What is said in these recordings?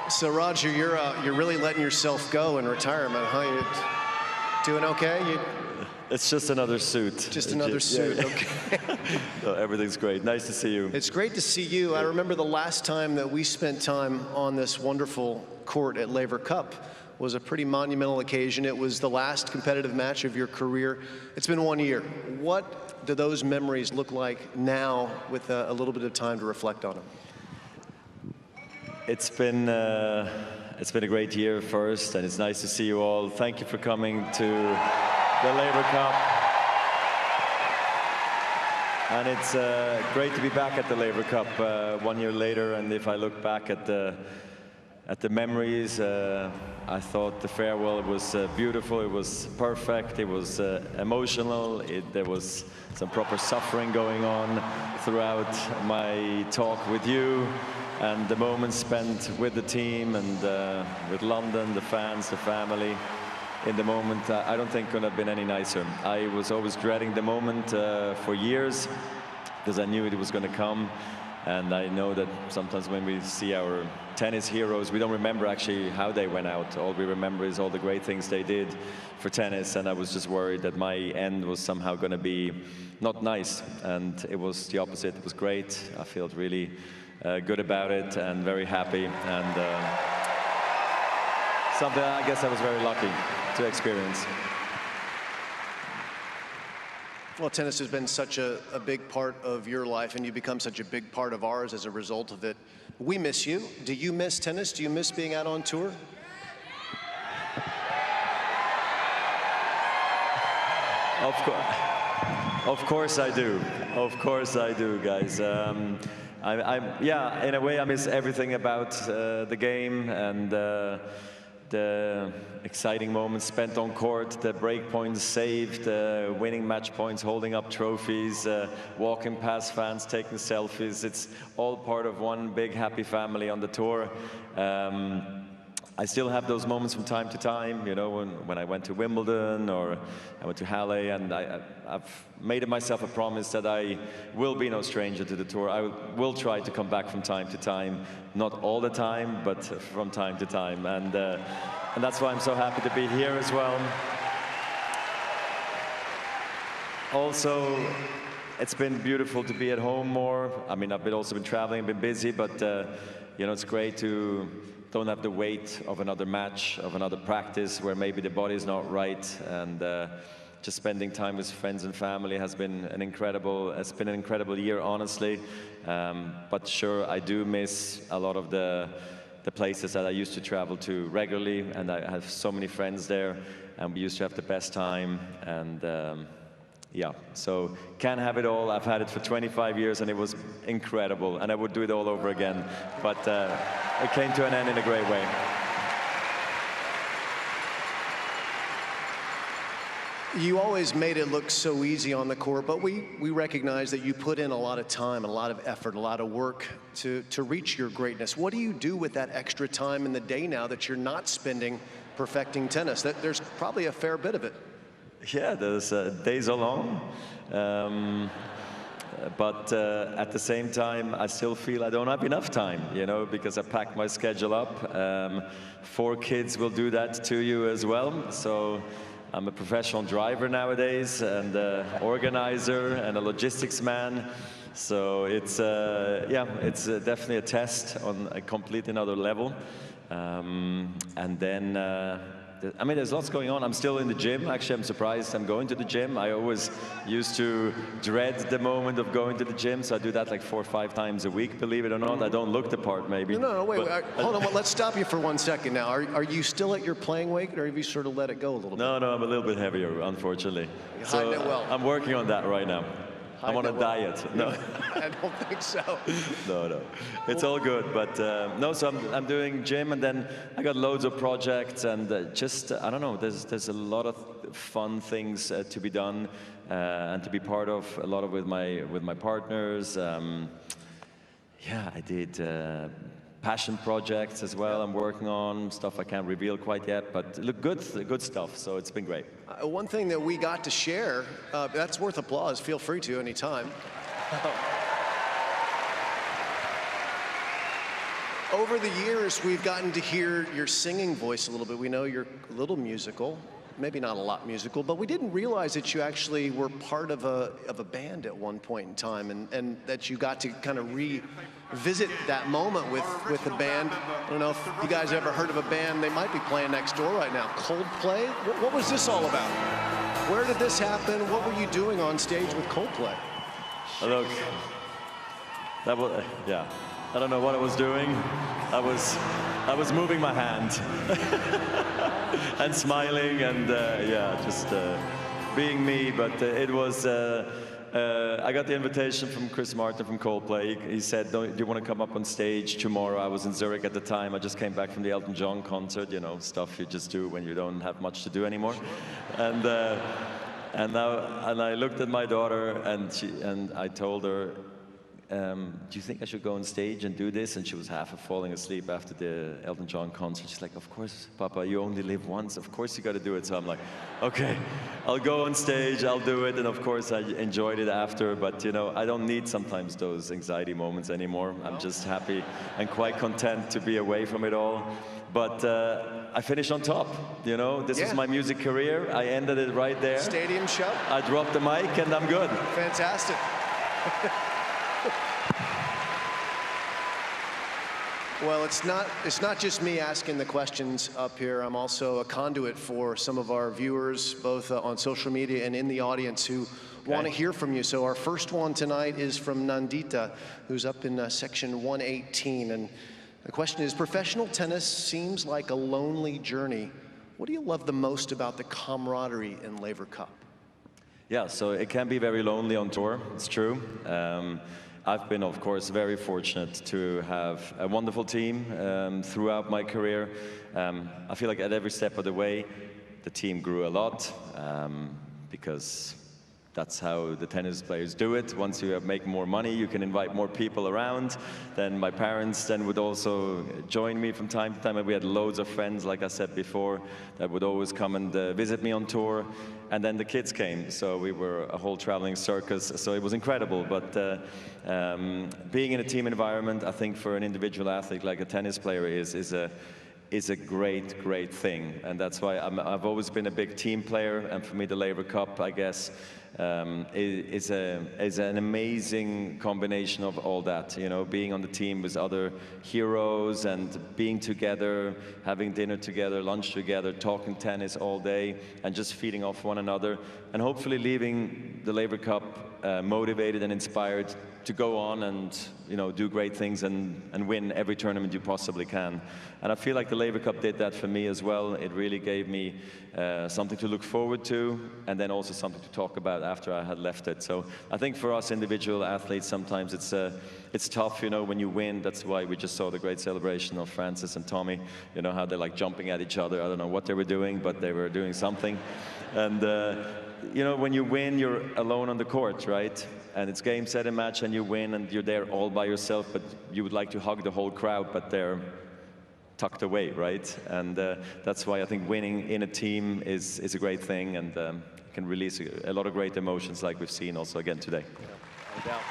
So Roger, you're really letting yourself go in retirement, huh? You doing okay? It's just another suit. Just another suit, yeah. okay. No, everything's great. Nice to see you. It's great to see you. I remember the last time that we spent time on this wonderful court at Laver Cup was a pretty monumental occasion. It was the last competitive match of your career. It's been 1 year. What do those memories look like now with a little bit of time to reflect on them? It's been a great year first, and it's nice to see you all. Thank you for coming to the Laver Cup. And it's great to be back at the Laver Cup 1 year later. And if I look back at the memories, I thought the farewell was beautiful. It was perfect. It was emotional. There was some proper suffering going on throughout my talk with you, and the moments spent with the team and with London, the fans, the family. In the moment, I don't think could have been any nicer. I was always dreading the moment for years because I knew it was going to come. And I know that sometimes when we see our tennis heroes, we don't remember actually how they went out. All we remember is all the great things they did for tennis. And I was just worried that my end was somehow going to be not nice. And it was the opposite. It was great. I felt really good about it and very happy. And something I guess I was very lucky to experience. Well, tennis has been such a big part of your life, and you've become such a big part of ours as a result of it. We miss you. Do you miss tennis? Do you miss being out on tour? Of course I do. Of course I do, guys. Yeah, in a way I miss everything about the game and the exciting moments spent on court, the break points saved, winning match points, holding up trophies, walking past fans, taking selfies. It's all part of one big happy family on the tour. I still have those moments from time to time, you know, when I went to Wimbledon or I went to Halle, and I've made myself a promise that I will be no stranger to the tour. I will try to come back from time to time, not all the time, but from time to time, and that's why I'm so happy to be here as well. Also, it's been beautiful to be at home more. I mean, I've also been traveling, been busy, but you know, it's great to don't have the weight of another match, of another practice where maybe the body's not right, and just spending time with friends and family has been an incredible, it's been an incredible year, honestly. But sure, I do miss a lot of the places that I used to travel to regularly, and I have so many friends there, and we used to have the best time, and yeah, so can't have it all. I've had it for 25 years, and it was incredible, and I would do it all over again, but it came to an end in a great way. You always made it look so easy on the court, but we recognize that you put in a lot of time, a lot of effort, a lot of work to reach your greatness. What do you do with that extra time in the day now that you're not spending perfecting tennis? There's probably a fair bit of it. Yeah, those days are long, but at the same time, I still feel I don't have enough time, you know, because I packed my schedule up. 4 kids will do that to you as well. So I'm a professional driver nowadays, and organizer, and a logistics man. So it's yeah, it's definitely a test on a completely another level. And then. I mean, there's lots going on. I'm still in the gym. Actually, I'm surprised I'm going to the gym. I always used to dread the moment of going to the gym, so I do that like 4 or 5 times a week, believe it or not. I don't look the part, maybe. No, wait, hold on. Let's stop you for 1 second now. Are you still at your playing weight, or have you sort of let it go a little bit? No, I'm a little bit heavier, unfortunately. You're hiding it well. I'm working on that right now. I'm on a diet. No, I don't think so. No, it's all good. But no, so I'm doing gym, and then I got loads of projects, and just I don't know. There's a lot of fun things to be done and to be part of. A lot of with my partners. Yeah, I did passion projects as well. I'm working on stuff I can't reveal quite yet, but look, good stuff. So it's been great. One thing that we got to share, that's worth applause. Feel free to anytime. Over the years, we've gotten to hear your singing voice a little bit. We know you're a little musical, maybe not a lot musical, but we didn't realize that you actually were part of a band at one point in time, and that you got to kind of revisit that moment with the band. I don't know if you guys ever heard of a band, they might be playing next door right now, Coldplay? What was this all about? Where did this happen? What were you doing on stage with Coldplay? Look, that was, yeah. I don't know what I was doing. I was moving my hand and smiling and yeah, just being me. But it was. I got the invitation from Chris Martin from Coldplay. He said, "Do you want to come up on stage tomorrow?" I was in Zurich at the time. I just came back from the Elton John concert. You know, stuff you just do when you don't have much to do anymore. And I looked at my daughter and I told her, do you think I should go on stage and do this? And she was half falling asleep after the Elton John concert. She's like, of course, Papa, you only live once. Of course you got to do it. So I'm like, okay, I'll go on stage, I'll do it. And of course I enjoyed it after. But you know, I don't need sometimes those anxiety moments anymore. I'm just happy and quite content to be away from it all. But I finished on top, you know. This was my music career. I ended it right there. Stadium show. I dropped the mic and I'm good. Fantastic. Well, it's not just me asking the questions up here. I'm also a conduit for some of our viewers, both on social media and in the audience, who want to hear from you. So our first one tonight is from Nandita, who's up in section 118. And the question is, professional tennis seems like a lonely journey. What do you love the most about the camaraderie in Laver Cup? Yeah, so it can be very lonely on tour, it's true. I've been, of course, very fortunate to have a wonderful team throughout my career. I feel like at every step of the way, the team grew a lot because that's how the tennis players do it. Once you make more money, you can invite more people around. Then my parents then would also join me from time to time, and we had loads of friends, like I said before, that would always come and visit me on tour. And then the kids came, so we were a whole traveling circus, so it was incredible. But being in a team environment, I think for an individual athlete like a tennis player is a great, great thing. And that's why I've always been a big team player, and for me the Laver Cup, I guess, is an amazing combination of all that, you know, being on the team with other heroes and being together, having dinner together, lunch together, talking tennis all day, and just feeding off one another, and hopefully leaving the Laver Cup motivated and inspired to go on and, you know, do great things and win every tournament you possibly can. And I feel like the Laver Cup did that for me as well. It really gave me something to look forward to, and then also something to talk about after I had left it. So I think for us individual athletes, sometimes it's tough, you know, when you win. That's why we just saw the great celebration of Francis and Tommy, you know, how they're like jumping at each other. I don't know what they were doing, but they were doing something. And you know, when you win, you're alone on the court, right? And it's game, set, and match, and you win, and you're there all by yourself, but you would like to hug the whole crowd, but they're tucked away, right? And that's why I think winning in a team is a great thing, and can release a lot of great emotions like we've seen also again today. No doubt.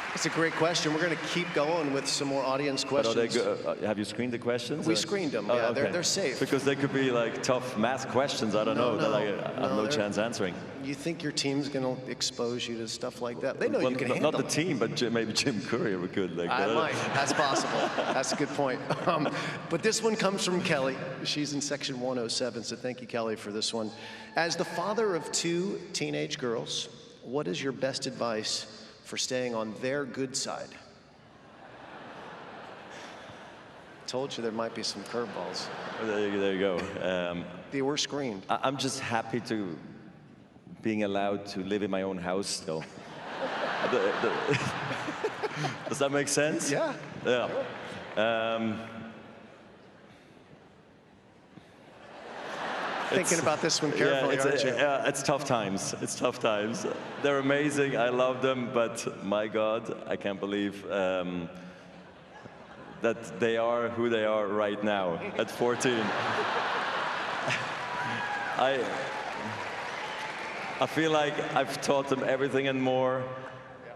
That's a great question. We're going to keep going with some more audience questions. Have you screened the questions? We screened them, yeah. Okay. They're safe. Because they could be like tough math questions, I don't know, that I have no chance answering. You think your team's going to expose you to stuff like that? They know you can handle it. Not the team, but maybe Jim Courier could. Like, I might. That's possible. That's a good point. But this one comes from Kelly. She's in section 107, so thank you, Kelly, for this one. As the father of 2 teenage girls, what is your best advice for staying on their good side? Told you there might be some curveballs. There you go. They were screened. I'm just happy to being allowed to live in my own house still. Does that make sense? Yeah. Yeah. Thinking about this one carefully, aren't you? Yeah, it's tough times. It's tough times. They're amazing. I love them, but my God, I can't believe that they are who they are right now at 14. I feel like I've taught them everything and more,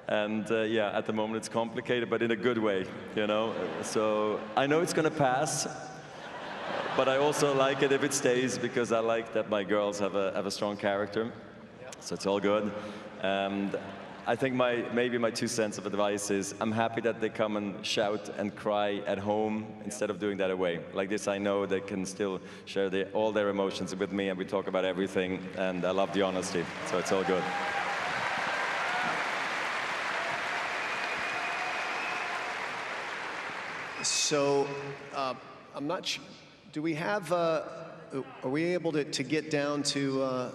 And yeah, at the moment it's complicated, but in a good way, you know. So I know it's going to pass, but I also like it if it stays, because I like that my girls have a strong character. So it's all good. And I think maybe my 2 cents of advice is I'm happy that they come and shout and cry at home instead of doing that away. Like this, I know they can still share all their emotions with me, and we talk about everything, and I love the honesty, so it's all good. So, I'm not sure, do we have, are we able to get down to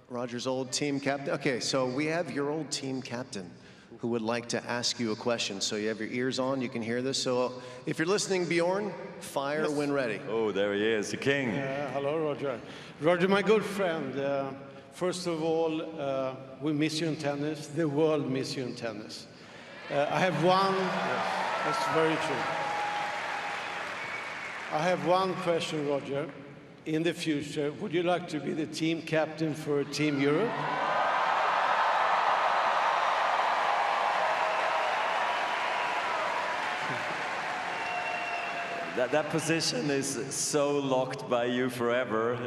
Roger's old team captain? Okay, so we have your old team captain who would like to ask you a question. So you have your ears on, you can hear this. So if you're listening, Bjorn, fire Yes. when ready. Oh, there he is, the king. Hello, Roger. Roger, my good friend, first of all, we miss you in tennis. The world miss you in tennis. I have one, yes, that's very true. I have one question, Roger. In the future, would you like to be the team captain for Team Europe? That position is so locked by you forever.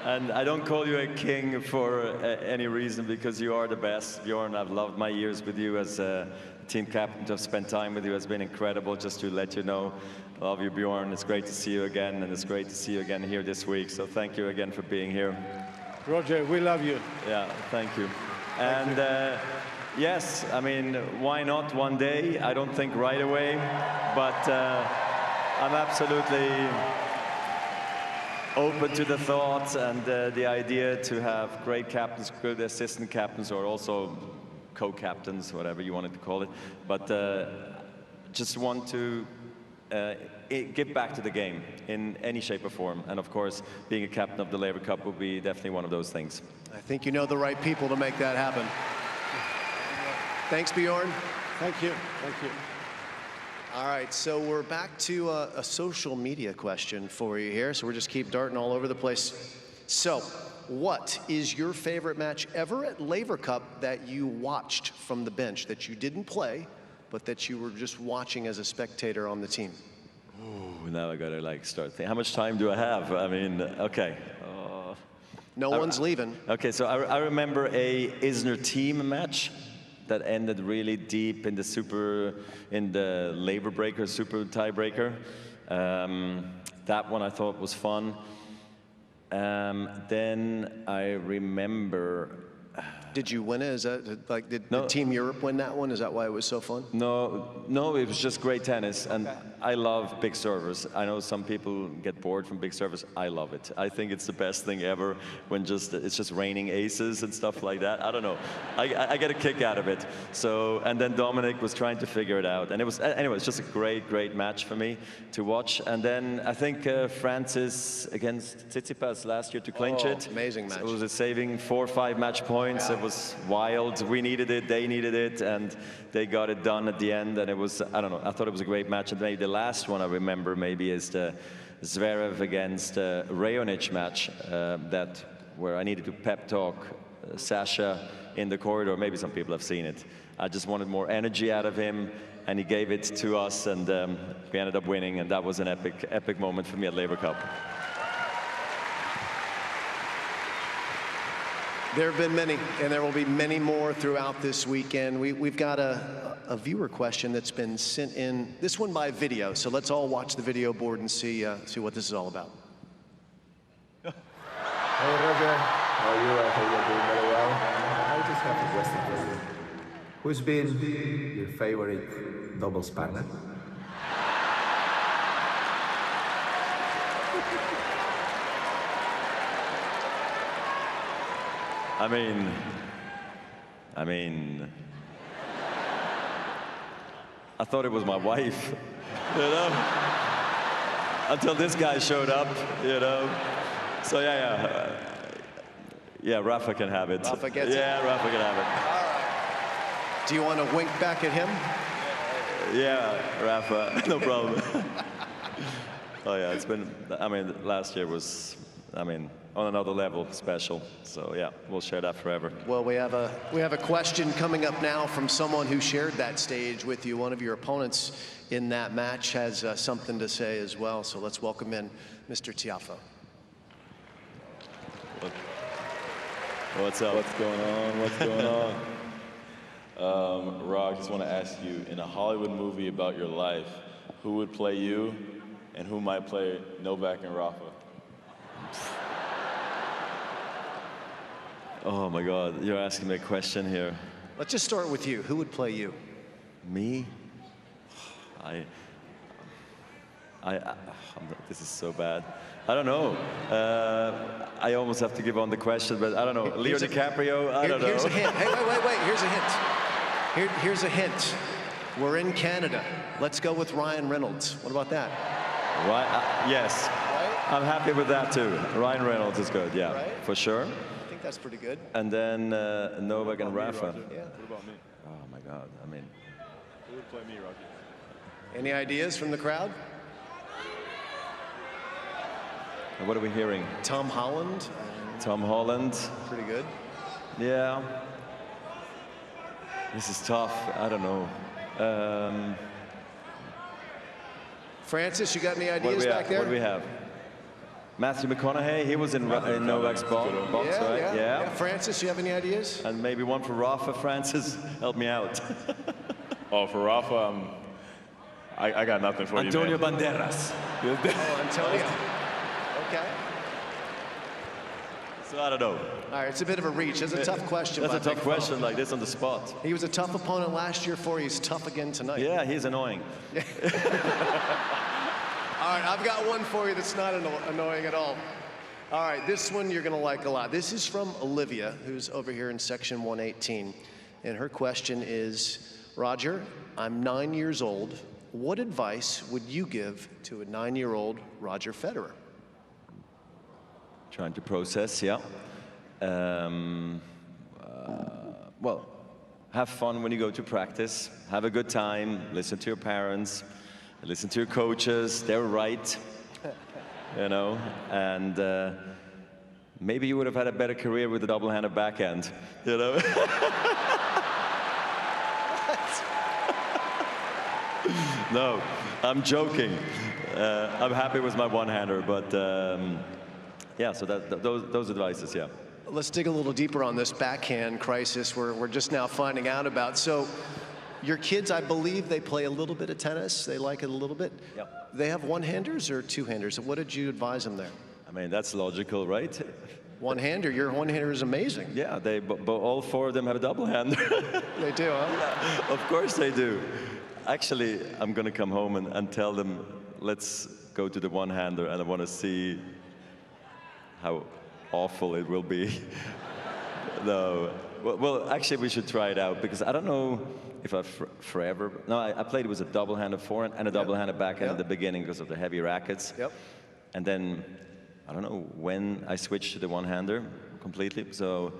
And I don't call you a king for any reason, because you are the best. Bjorn, I've loved my years with you as a team captain. To have spent time with you has been incredible. Just to let you know, I love you, Bjorn. It's great to see you again, and it's great to see you again here this week. So thank you again for being here. Roger, we love you. Yeah, thank you. And yes, I mean, why not one day? I don't think right away, but I'm absolutely open to the thoughts and the idea to have great captains, good assistant captains, or also co-captains, whatever you wanted to call it. But just want to give back to the game in any shape or form. And of course, being a captain of the Laver Cup will be definitely one of those things. I think you know the right people to make that happen. Thanks, Bjorn. Thank you. Thank you. All right, so we're back to a social media question for you here. So we're just keep darting all over the place. So, what is your favorite match ever at Laver Cup that you watched from the bench, that you didn't play, but that you were just watching as a spectator on the team? Ooh, now I gotta like start thinking. How much time do I have? I mean, okay. No one's leaving. Okay, so I remember a Isner team match that ended really deep in the Laver breaker, super tiebreaker. That one I thought was fun. Then I remember. Did you win it? Is that like, did No. Team Europe win that one? Is that why it was so fun? No, it was just great tennis, and I love big servers. I know some people get bored from big servers. I love it. I think it's the best thing ever when it's just raining aces and stuff like that. I don't know. I get a kick out of it. So, and then Dominic was trying to figure it out, and it was anyway. It's just a great match for me to watch. And then I think Francis against Tsitsipas last year to clinch it. Amazing match. So it was a saving 4 or 5 match points. It was wild. We needed it, they needed it, and they got it done at the end. And it was, I don't know, I thought it was a great match. And maybe the last one I remember maybe is the Zverev against Raonic match, where I needed to pep talk Sasha in the corridor. Maybe some people have seen it. I just wanted more energy out of him, and he gave it to us, and we ended up winning, and that was an epic moment for me at Laver Cup. There have been many, and there will be many more throughout this weekend. We've got a viewer question that's been sent in, this one by video. So let's all watch the video board and see what this is all about. Hey Roger, how are you? I hope you're doing very well. I just have a question for you. Who's been your favorite doubles partner? I mean, I thought it was my wife, you know, until this guy showed up, you know. So yeah, Rafa can have it. Rafa gets it? Yeah, Rafa can have it. All right. Do you want to wink back at him? Yeah, Rafa, no problem. Oh yeah, it's been, I mean, last year was, I mean, on another level special. So yeah, we'll share that forever. Well, we have a question coming up now from someone who shared that stage with you. One of your opponents in that match has something to say as well. So let's welcome in Mr. Tiafoe. What's up? What's going on? What's going on? Rock, just want to ask you, in a Hollywood movie about your life, who would play you and who might play Novak and Rafa? Oh my God, you're asking me a question here. Let's just start with you. Who would play you? Me? This is so bad. I don't know. I almost have to give on the question, but I don't know. Leo DiCaprio, I don't know. Here's a hint. Hey, wait. Here's a hint. Here's a hint. We're in Canada. Let's go with Ryan Reynolds. What about that? Right? Yes. Right? I'm happy with that too. Ryan Reynolds is good, yeah, Right? for sure. I think that's pretty good. And then Novak and Rafa. Yeah. What about me? Oh my God, I mean. Who would play me, Rocky? Any ideas from the crowd? What are we hearing? Tom Holland. Tom Holland. Pretty good. Yeah. This is tough. I don't know. Francis, you got any ideas back there? What do we have? Matthew McConaughey, he was in Novak's box, right? Yeah. Francis, you have any ideas? And maybe one for Rafa. Francis, help me out. Oh, for Rafa, I got nothing for Antonio you, man. Banderas. Oh, Antonio. Okay. So I don't know. All right, it's a bit of a reach. That's a tough question. That's a by tough Big question Fo. like this on the spot. He was a tough opponent last year for you. He's tough again tonight. Yeah, he's annoying. All right, I've got one for you that's not annoying at all. All right, this one you're going to like a lot. This is from Olivia, who's over here in section 118. And her question is, Roger, I'm 9 years old. What advice would you give to a 9-year-old Roger Federer? Trying to process, yeah. Well, have fun when you go to practice. Have a good time. Listen to your parents. Listen to your coaches. They're right. You know, and maybe you would have had a better career with a double-handed backhand. You know. No, I'm joking. I'm happy with my one-hander, but yeah. So those advices, yeah. Let's dig a little deeper on this backhand crisis we're just now finding out about. So your kids, I believe, they play a little bit of tennis. They like it a little bit. Yep. They have one-handers or two-handers? What did you advise them there? I mean, that's logical, right? One-hander. Your one-hander is amazing. Yeah, all four of them have a double-hander. They do, huh? Yeah, of course they do. Actually, I'm going to come home and tell them, let's go to the one-hander, and I want to see how awful it will be. No. Well, actually, we should try it out, because I don't know if I've forever... No, I played with a double-handed forehand and a double-handed backhand at the beginning because of the heavy rackets. Yep. And then, I don't know when I switched to the one-hander completely. So,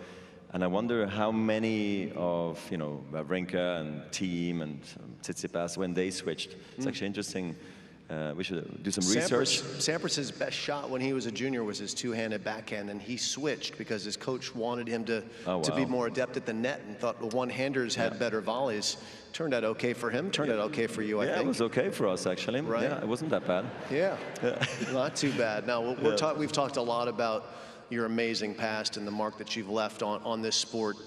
and I wonder how many of, you know, Wawrinka and Thiem and Tsitsipas, when they switched. It's actually interesting. We should do some research. Sampras's best shot when he was a junior was his two-handed backhand, and he switched because his coach wanted him to be more adept at the net and thought the one-handers had better volleys. Turned out okay for him. Turned out okay for you, I think. Yeah, it was okay for us, actually. Right. Yeah, it wasn't that bad. Yeah, not too bad. Now, we've talked a lot about your amazing past and the mark that you've left on this sport.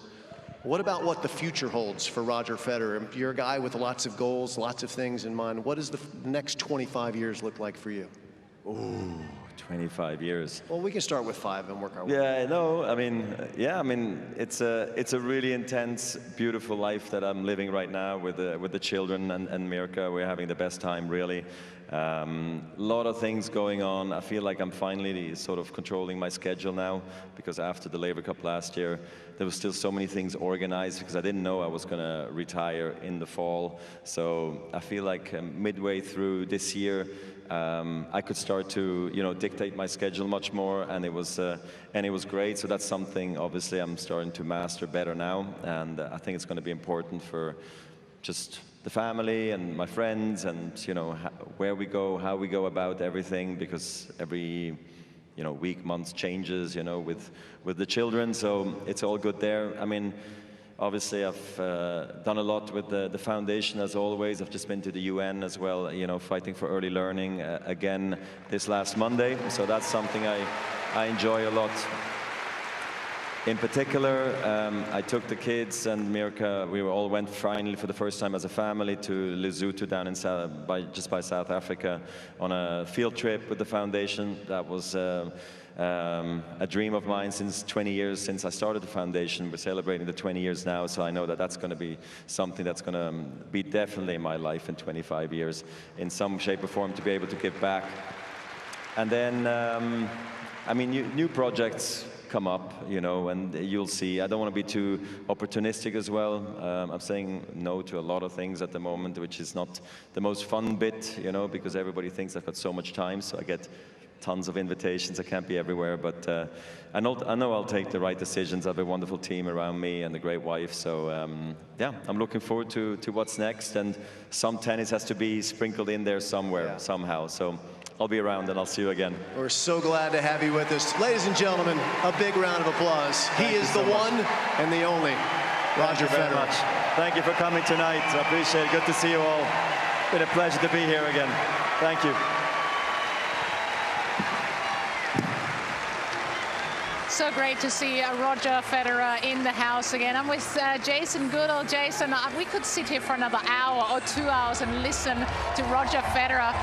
What about what the future holds for Roger Federer? You're a guy with lots of goals, lots of things in mind. What does the next 25 years look like for you? Ooh, 25 years. Well, we can start with 5 and work our way. Yeah, no, I mean, it's a really intense, beautiful life that I'm living right now with the children and Mirka. We're having the best time, really. A lot of things going on. I feel like I'm finally sort of controlling my schedule now, because after the Laver Cup last year, there was still so many things organized, because I didn't know I was going to retire in the fall. So I feel like midway through this year, I could start to, you know, dictate my schedule much more, and it was great. So that's something obviously I'm starting to master better now, and I think it's going to be important for just the family and my friends, and, you know, where we go, how we go about everything, because every week, months changes, with the children. So it's all good there. I mean, obviously, I've done a lot with the foundation, as always. I've just been to the UN as well, fighting for early learning again this last Monday. So that's something I enjoy a lot. In particular, I took the kids and Mirka. We all went finally for the first time as a family to Lesotho down in just by South Africa on a field trip with the foundation. That was a dream of mine since 20 years since I started the foundation. We're celebrating the 20 years now, so I know that that's going to be something that's going to be definitely in my life in 25 years in some shape or form, to be able to give back. And then, I mean, new projects come up, and you'll see. I don't want to be too opportunistic as well. I'm saying no to a lot of things at the moment, which is not the most fun bit, because everybody thinks I've got so much time, so I get tons of invitations. I can't be everywhere, but I know I'll take the right decisions. I have a wonderful team around me and a great wife, so yeah, I'm looking forward to what's next, and some tennis has to be sprinkled in there somewhere, somehow. So I'll be around, and I'll see you again. We're so glad to have you with us. Ladies and gentlemen, a big round of applause. He is the one and the only Roger Federer. Thank you very much. Thank you for coming tonight. I appreciate it. Good to see you all. It's been a pleasure to be here again. Thank you. So great to see Roger Federer in the house again. I'm with Jason Goodall. Jason, we could sit here for another hour or 2 hours and listen to Roger Federer.